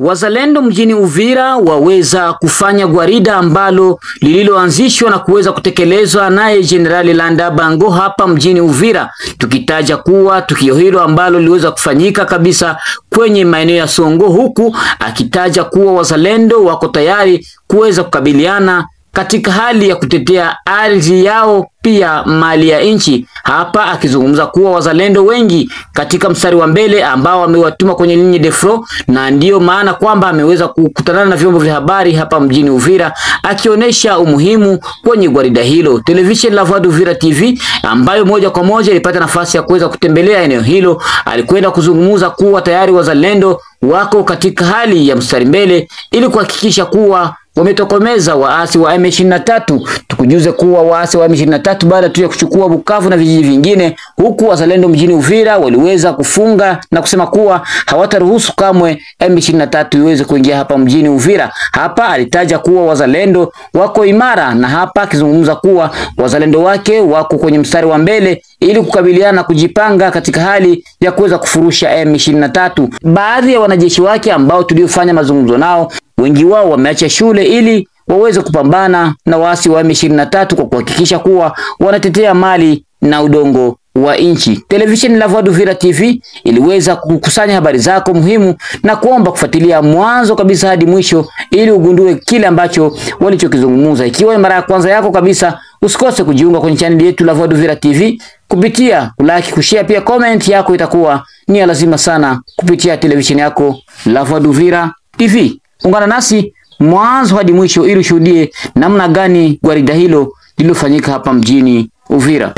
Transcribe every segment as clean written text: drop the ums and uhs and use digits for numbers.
Wazalendo mjini Uvira waweza kufanya gwarida ambalo lililoanzishwa na kuweza kutekelezwa naye Generali Landa Bango hapa mjini Uvira, tukitaja kuwa tukio hilo ambalo liliweza kufanyika kabisa kwenye maeneo ya Songo, huku akitaja kuwa wazalendo wako tayari kuweza kukabiliana katika hali ya kutetea ardhi yao pia mali ya nchi. Hapa akizungumza kuwa wazalendo wengi katika mstari wa mbele ambao amewatuma kwenye linye de front, na ndiyo maana kwamba ameweza kukutana na vyombo vya habari hapa mjini Uvira akionyesha umuhimu kwenye gwarida hilo. Television La Voix d'Uvira TV ambayo moja kwa moja ilipata nafasi ya kuweza kutembelea eneo hilo, alikwenda kuzungumza kuwa tayari wazalendo wako katika hali ya mstari mbele ili kuhakikisha kuwa wametokomeza waasi wa M23. Tukujuze kuwa waasi wa M23 baada tu ya kuchukua Bukavu na vijiji vingine, huku wazalendo mjini Uvira waliweza kufunga na kusema kuwa hawataruhusu kamwe M23 iweze kuingia hapa mjini Uvira. Hapa alitaja kuwa wazalendo wako imara, na hapa akizungumza kuwa wazalendo wake wako kwenye mstari wa mbele ili kukabiliana, kujipanga katika hali ya kuweza kufurusha M23. Baadhi ya wanajeshi wake ambao tuliofanya mazungumzo nao, wengi wao wameacha shule ili waweze kupambana na waasi wa M23 kwa kuhakikisha kuwa wanatetea mali na udongo wa nchi. Television La Voix d'Uvira TV iliweza kukusanya habari zako muhimu na kuomba kufuatilia mwanzo kabisa hadi mwisho ili ugundue kile ambacho walichokizungumza. Ikiwa ni mara ya kwanza yako kabisa, usikose kujiunga kwenye channel yetu La Voix d'Uvira TV kupitia like, kushare, pia comment yako itakuwa ni lazima sana kupitia television yako La Voix d'Uvira TV. Ungana nasi mwanzo hadi mwisho ili ushuhudie namna gani gwarida hilo lililofanyika hapa mjini Uvira.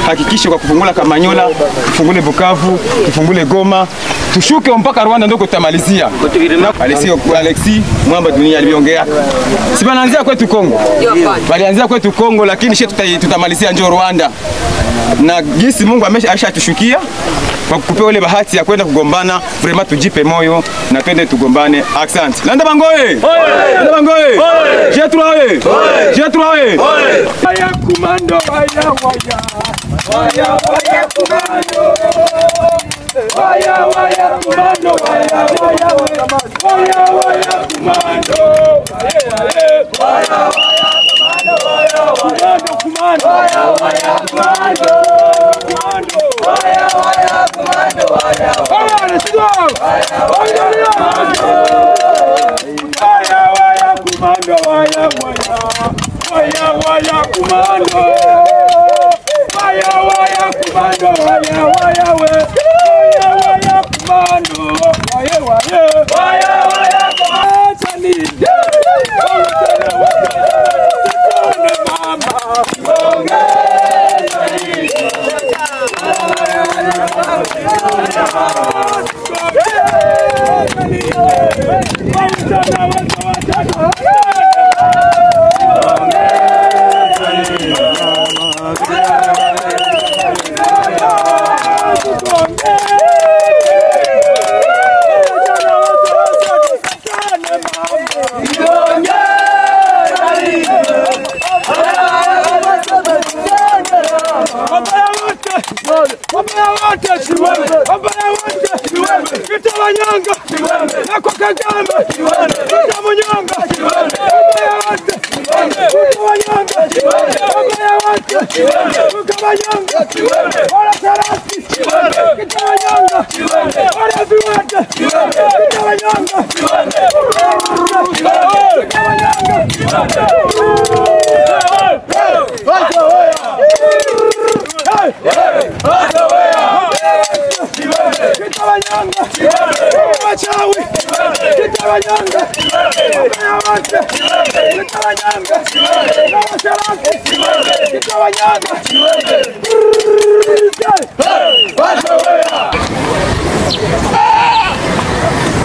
Hakikisha kwa kufungula Kamanyola, kufungule Bukavu, kufungule Goma, tushuke mpaka Rwanda ndoko tutamalizia. Alexi Mwamba dunia aliongea. Si banaanzia kwetu Kongo. Walianzia kwetu Kongo, lakini sisi tutamalizia njoo Rwanda. Na jinsi Mungu ameshatushukia kwa kupewa ile bahati ya kwenda kugombana, vraiment tujipe moyo na twende tugombane. Asante. Landa Bango eh. Landa Bango eh. J3 eh. J3 eh. Waya kumando waya waya. Waya waya kumando. Waya waya kumando waya waya. Waya waya kumando. Waya waya kumando waya waya. Kumando waya waya kumando. Kumando waya waya kumando waya. Let's go. Waya waya kumando. Waya waya kumando waya waya. Waya waya kumando. Waya waya kumando waya waya we. Waya waya kumando. Waya waya. Waya waya kumando. Mama.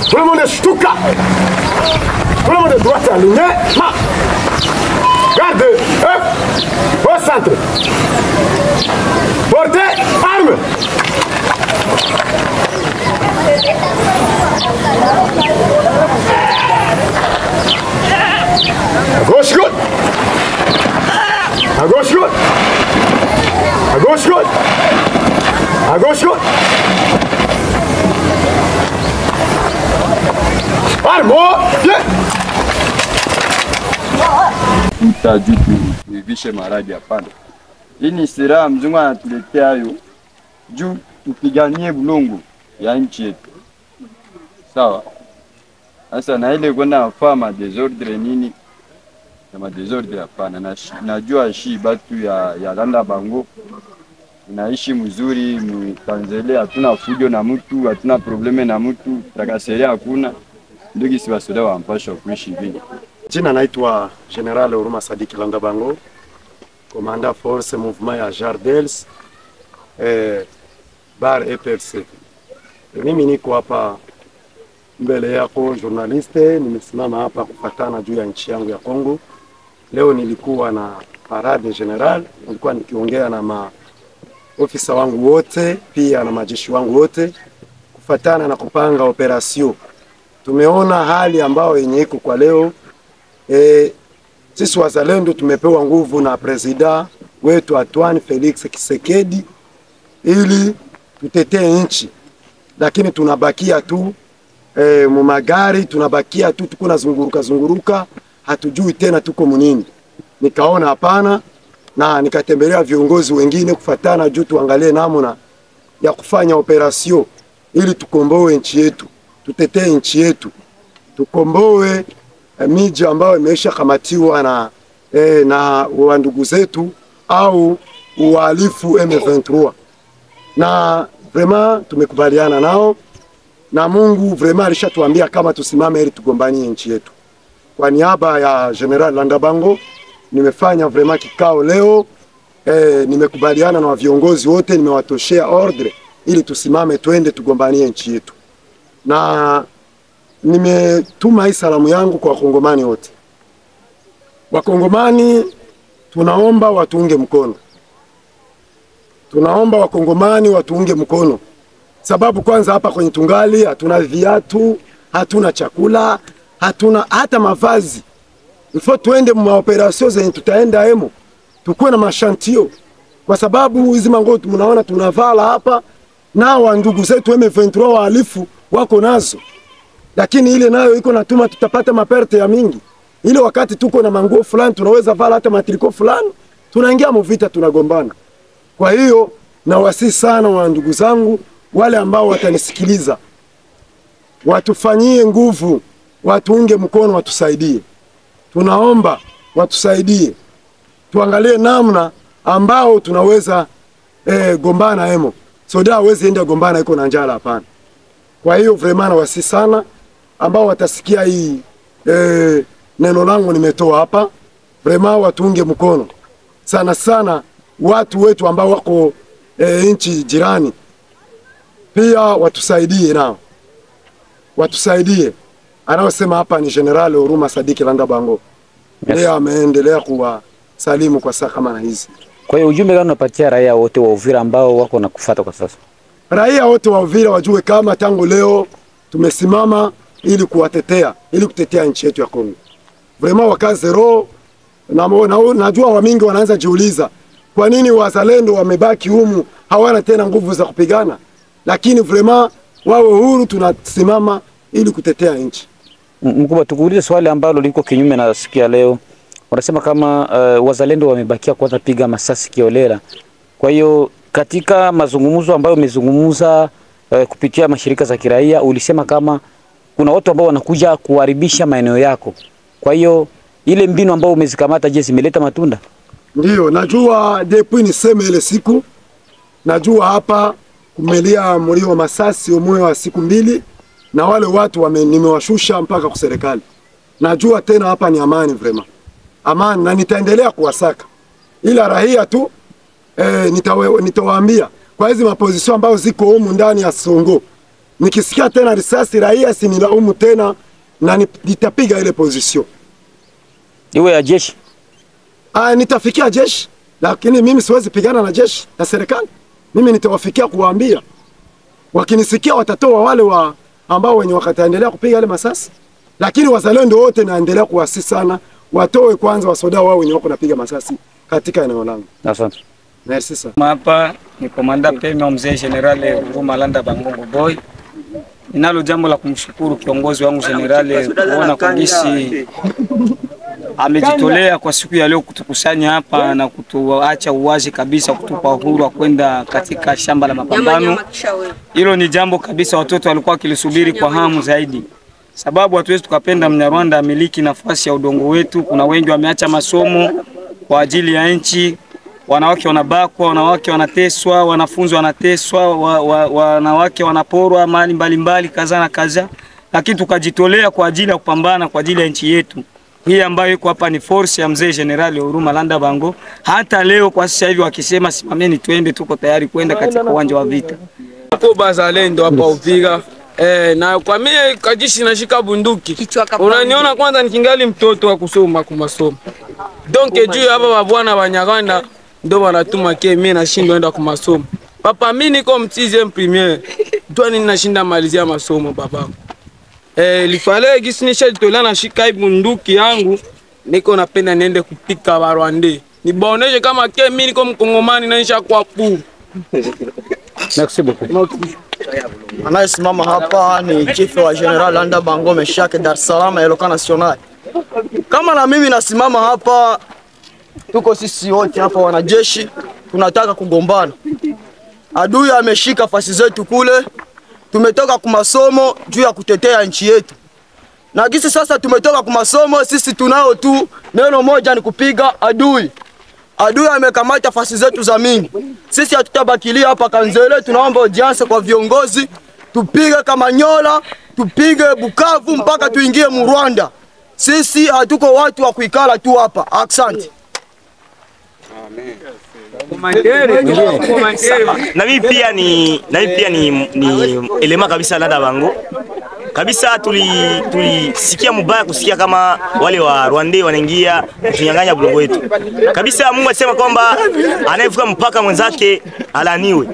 Tout le monde est stuka. Tout le monde est droit aligné. Garde. Au centre. Portez arme. À gauche, gauche. À gauche, gauche. À gauche, gauche. À gauche, gauche. Armo, bien. Utajuu tuivishe maradi hapana. Hii ni silaha mzungu anatuletea hayo juu tupiganie bulongo ya nchi yetu. Sawa. Sasa na ile kwenda fama desordre nini na madesordre hapana. Najua shi batu ya Landa Bango inaishi mzuri Tanzania, hatuna fujo na mtu, hatuna probleme na mtu, trakaseria hakuna. Ndugu si wasoda wampasha kuishi vile. Jina naitwa General Huruma Sadiki Landa Bango, Commandant Force Mouvement ya Jardels Bar EPLC. Mimi niko hapa mbele yako journaliste, nimesimama hapa kufatana juu ya nchi yangu ya Kongo. Leo nilikuwa na parade general, nilikuwa nikiongea na ofisa wangu wote pia na majeshi wangu wote kufatana na kupanga operasyon. Tumeona hali ambayo yenye iko kwa leo. Sisi wazalendo tumepewa nguvu na presida wetu Antoine Felix Tshisekedi ili tutetee nchi, lakini tunabakia tu mumagari, tunabakia tu tuko zunguruka, hatujui tena tuko munini. Nikaona hapana, na nikatembelea viongozi wengine kufatana juu tuangalie namna ya kufanya operasyon ili tukomboe nchi yetu, tutetee nchi yetu, tukomboe miji ambayo imeisha kamatiwa na wandugu zetu au uhalifu M23. Na vraiment tumekubaliana nao, na Mungu vraiment alishatuambia kama tusimame ili tugombanie nchi yetu. Kwa niaba ya General Landa Bango nimefanya vraiment kikao leo, nimekubaliana na viongozi wote, nimewatoshea ordre ili tusimame twende tugombanie nchi yetu. Na nimetuma hii salamu yangu kwa Wakongomani wote. Wakongomani tunaomba watuunge mkono. Tunaomba Wakongomani watuunge mkono. Sababu kwanza hapa kwenye tungali hatuna viatu, hatuna chakula, hatuna hata mavazi. Ifo tuende maoperasyon zenye tutaenda hemo, tukuwe na mashantio. Kwa sababu hizi mango mnaona tunavala hapa, na wa ndugu zetu M23 wahalifu wako nazo. Lakini ile nayo iko natuma tutapata maperte ya mingi. Ile wakati tuko na manguo fulani tunaweza vala hata matriko fulani, tunaingia mvita tunagombana. Kwa hiyo na wasi sana wa ndugu zangu wale ambao watanisikiliza, watufanyie nguvu, watuunge mkono, watusaidie. Tunaomba watusaidie, tuangalie namna ambao tunaweza gombana hemo. Soda hawezi enda gombana iko na njala hapana. Kwa hiyo vraiment wasi sana ambao watasikia hii neno langu nimetoa hapa, vraiment watuunge mkono. Sana sana watu wetu ambao wako nchi jirani pia watusaidie nao. Watusaidie. Anaosema hapa ni General Huruma Sadiki Landa Bango. Leo ameendelea kuwasalimu kwa saa kama na hizi. Kwa hiyo ujumbe gani unapatia raia wote wa Uvira ambao wako na kufuata kwa sasa? Raia wote wa Uvira wajue kama tangu leo tumesimama ili kuwatetea, ili kutetea nchi yetu ya Kongo. Vraiment wakaze roho, na najua wamingi wanaanza jiuliza kwa nini wazalendo wamebaki humu hawana tena nguvu za kupigana. Lakini vraiment wawe huru, tunasimama ili kutetea nchi. Mkubwa, tukuulize swali ambalo liko kinyume na sikia leo. Wanasema kama wazalendo wamebakia kwanza piga masasi kiolela. Kwa hiyo katika mazungumzo ambayo umezungumza kupitia mashirika za kiraia, ulisema kama kuna watu ambao wanakuja kuharibisha maeneo yako. Kwa hiyo ile mbinu ambao umezikamata je, zimeleta matunda? Ndio, najua depuis niseme ile siku, najua hapa kumelia mlio wa masasi umwe wa siku mbili, na wale watu nimewashusha mpaka kwa serikali. Najua tena hapa ni amani vraiment. Amani, na nitaendelea kuwasaka. Ila raia tu nitawaambia kwa hizi mapozisyon ambao ziko humu ndani ya Songo. Nikisikia tena risasi raia sinilaumu tena, na nitapiga ile pozisyon. Iwe ya jeshi? Nitafikia jeshi, lakini mimi siwezi pigana na jeshi na serikali. Mimi nitawafikia kuwaambia. Wakinisikia watatoa wale ambao wenye wakataendelea kupiga ile masasi. Lakini wazalendo wote naendelea kuwasisi sana, watoe kwanza wasoda wao wenye wako napiga masasi katika eneo langu. Asante. Merci sana. Hapa ni Komanda Pema Mzee General Huruma Landa Bango Boy. ninalo jambo la kumshukuru kiongozi wangu Generali kuona kwa gisi amejitolea kwa siku ya leo kutukusanya hapa na kutuacha uwazi kabisa, kutupa uhuru wa kwenda katika shamba la mapambano. Hilo ni jambo kabisa watoto walikuwa wakilisubiri kwa hamu zaidi, sababu hatuwezi tukapenda Mnyarwanda amiliki nafasi ya udongo wetu. Kuna wengi wameacha masomo kwa ajili ya nchi, wanawake wanabakwa, wanawake wanateswa, wanafunzi wanateswa, wanawake wanaporwa mali mbalimbali kaza na kaza, lakini tukajitolea kwa ajili ya kupambana kwa ajili ya nchi yetu. Hii ambayo iko hapa ni force ya mzee Generali Huruma Landa Bango. Hata leo kwa sasa hivi wakisema simameni twende, tuko tayari kwenda katika uwanja wa vita. Kwa bazalendo hapa Uvira. Na kwa mimi kajishi nashika bunduki. Unaniona kwanza nikingali mtoto wa kusoma kwa masomo. Donc juu hapa mabwana Banyarwanda ndio wanatuma ke mimi nashindwa enda kwa masomo. Papa mimi niko mtizie premier. Twani ninashinda malizia masomo baba. Lifale gisi nishajitolea na shika bunduki yangu, niko napenda niende kupika Barwande. Nibaoneshe kama ke mimi niko mkongomani na nisha kwa pu. Merci beaucoup. Anayesimama hapa ni chief wa General Landa Bango Meshake Dar es Salaam Eloka National. Kama na mimi nasimama hapa, tuko sisi wote hapa wanajeshi, tunataka kugombana. Adui ameshika fasi zetu kule. Tumetoka kwa masomo juu ya kutetea nchi yetu. Na gisi sasa tumetoka kwa masomo, sisi tunao tu neno moja ni kupiga adui. Adui amekamata fasi zetu za mingi. Sisi hatutabakilia hapa Kanzele, tunaomba audience kwa viongozi, tupige Kamanyola, tupige Bukavu mpaka tuingie mu Rwanda. Sisi hatuko watu wa kuikala tu hapa. Asante. Amen. Na mimi pia ni elema kabisa Landa Bango. Kabisa tulisikia mubaya kusikia kama wale wa Rwanda wanaingia kunyang'anya bulongo wetu. Kabisa Mungu alisema kwamba anayevuka mpaka mwenzake alaniwe.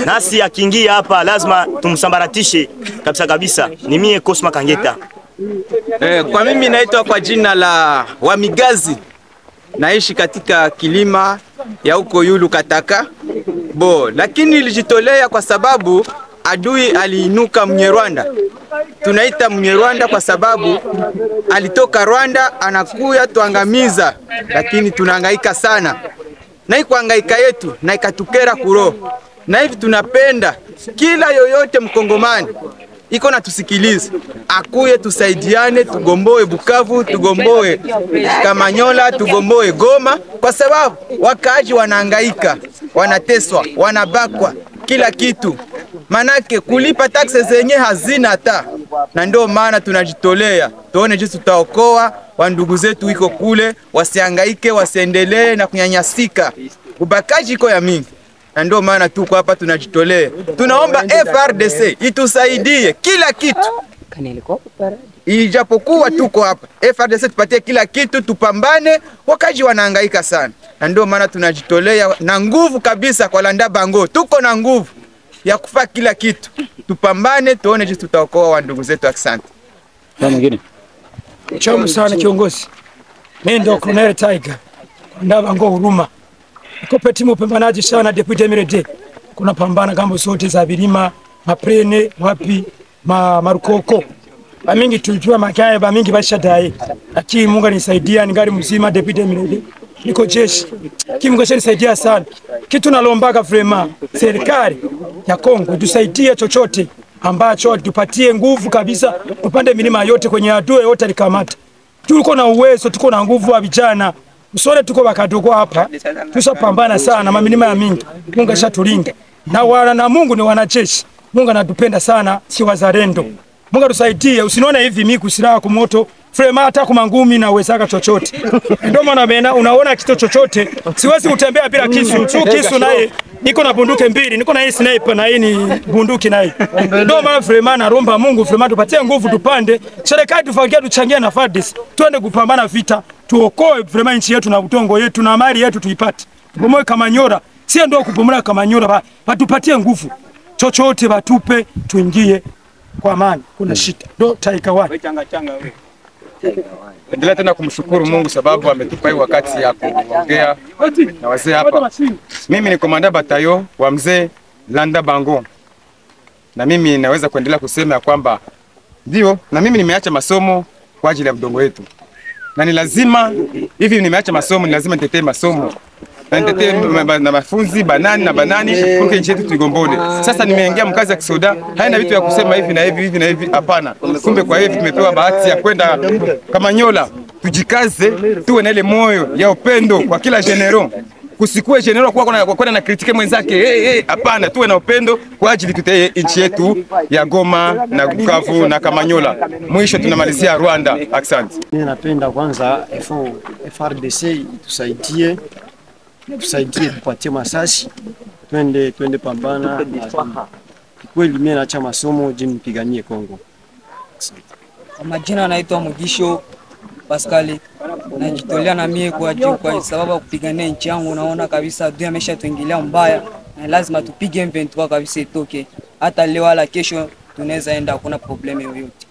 Nasi akiingia hapa lazima tumsambaratishe kabisa kabisa. Ni mie Cosma Kangeta. Kwa mimi naitwa kwa jina la Wamigazi. Naishi katika kilima ya huko Yulu Kataka. Lakini nilijitolea kwa sababu adui aliinuka Mnyarwanda. Tunaita Mnyarwanda kwa sababu alitoka Rwanda anakuya tuangamiza, lakini tunahangaika sana. Na hii kuhangaika yetu na ikatukera kuroho. Na hivi tunapenda kila yoyote mkongomani iko na tusikilize, akuye tusaidiane, tugomboe Bukavu, tugomboe Kamanyola, tugomboe Goma, kwa sababu wakaaji wanahangaika, wanateswa, wanabakwa, kila kitu. Manake kulipa taksi zenye hazina hata. Na ndio maana tunajitolea, tuone jinsi tutaokoa wa ndugu zetu iko kule, wasihangaike, wasiendelee na kunyanyasika. Ubakaji iko ya mingi. Na ndio maana tuko hapa tunajitolea. Tunaomba FRDC itusaidie kila kitu. Ijapokuwa tuko hapa, FRDC tupatie kila kitu, tupambane, wakaji wanahangaika sana. Na ndio maana tunajitolea na nguvu kabisa kwa Landa Bango. Tuko na nguvu ya kufanya kila kitu. Tupambane, tuone jinsi tutaokoa wa ndugu zetu. Asante. Mwingine. Chamu sana kiongozi. Mimi ndio Colonel Tiger. Landa Bango Huruma. Niko timu pambanaji sana Deputy Emirate. Kuna pambana gambo zote za vilima, maprene, wapi, marukoko. Bamingi tulijua makaya, bamingi bashadai. Lakini Mungu anisaidia ningali mzima Deputy Emirate. Niko jeshi. Mungu anisaidia sana. Kitu nalombaga vraiment serikali ya Kongo tusaidie chochote ambacho tupatie nguvu kabisa, tupande milima yote kwenye adui yote alikamata. Tuko na uwezo, tuko na nguvu wa vijana. Usore tuko bakadogo hapa. Tusapambana sana mamilima ya mingi. Mungu ashatulinda. Na wala na Mungu ni wanajeshi. Mungu anatupenda sana, si wazalendo. Mungu tusaidie, usinione hivi mimi kusilaha kwa moto, frema hata kwa ngumi na uwezaka chochote. Ndio maana mena unaona kitu chochote, siwezi kutembea bila kisu. Kisu naye niko na bunduki mbili, niko na hii sniper na hii ni bunduki naye. Ndio maana frema na romba Mungu, frema tupatie nguvu tupande. Serikali tufangie tuchangie na FARDC. Twende kupambana vita, tuokoe frema nchi yetu na utongo yetu na mali yetu tuipate. Tubomoe Kamanyola, si ndio kubomoa Kamanyola, watupatie nguvu. Chochote batupe tuingie kwa amani. Kuna shida. Ndio Taika wapi? Endelea tena kumshukuru Mungu sababu ametupa hii wakati ya kuongea na wazee hapa. Mimi ni komanda batayo wa mzee Landa Bango. na mimi naweza kuendelea kusema ya kwamba ndio, na mimi nimeacha masomo kwa ajili ya mdongo wetu, na ni lazima hivi, nimeacha masomo, ni lazima nitetee masomo na nitetee na mafunzi banani na banani kwa nchi yetu tuigombole. Sasa nimeingia mkazi ya kisoda, haina vitu ya kusema hivi na hivi hivi na hivi, hapana. Kumbe kwa hivi tumepewa bahati ya kwenda Kamanyola, tujikaze, tuwe na ile moyo ya upendo kwa kila general. Kusikue general kwa na kritike mwenzake, hapana, tuwe na upendo kwa ajili tutee nchi yetu ya Goma na Bukavu na Kamanyola. Mwisho tunamalizia Rwanda. Asante. Mimi napenda kwanza FRDC itusaidie kupatie masasi, twende pambana. Kweli mimi naacha masomo je nipiganie Kongo. Kwa majina naitwa Mugisho Pascal, najitolea na mie kwa sababu ya kupigania nchi yangu. Naona kabisa adui ameshatuingilia mbaya na lazima tupige M23 kabisa itoke. Hata leo wala kesho tunaweza enda, hakuna problemu yoyote.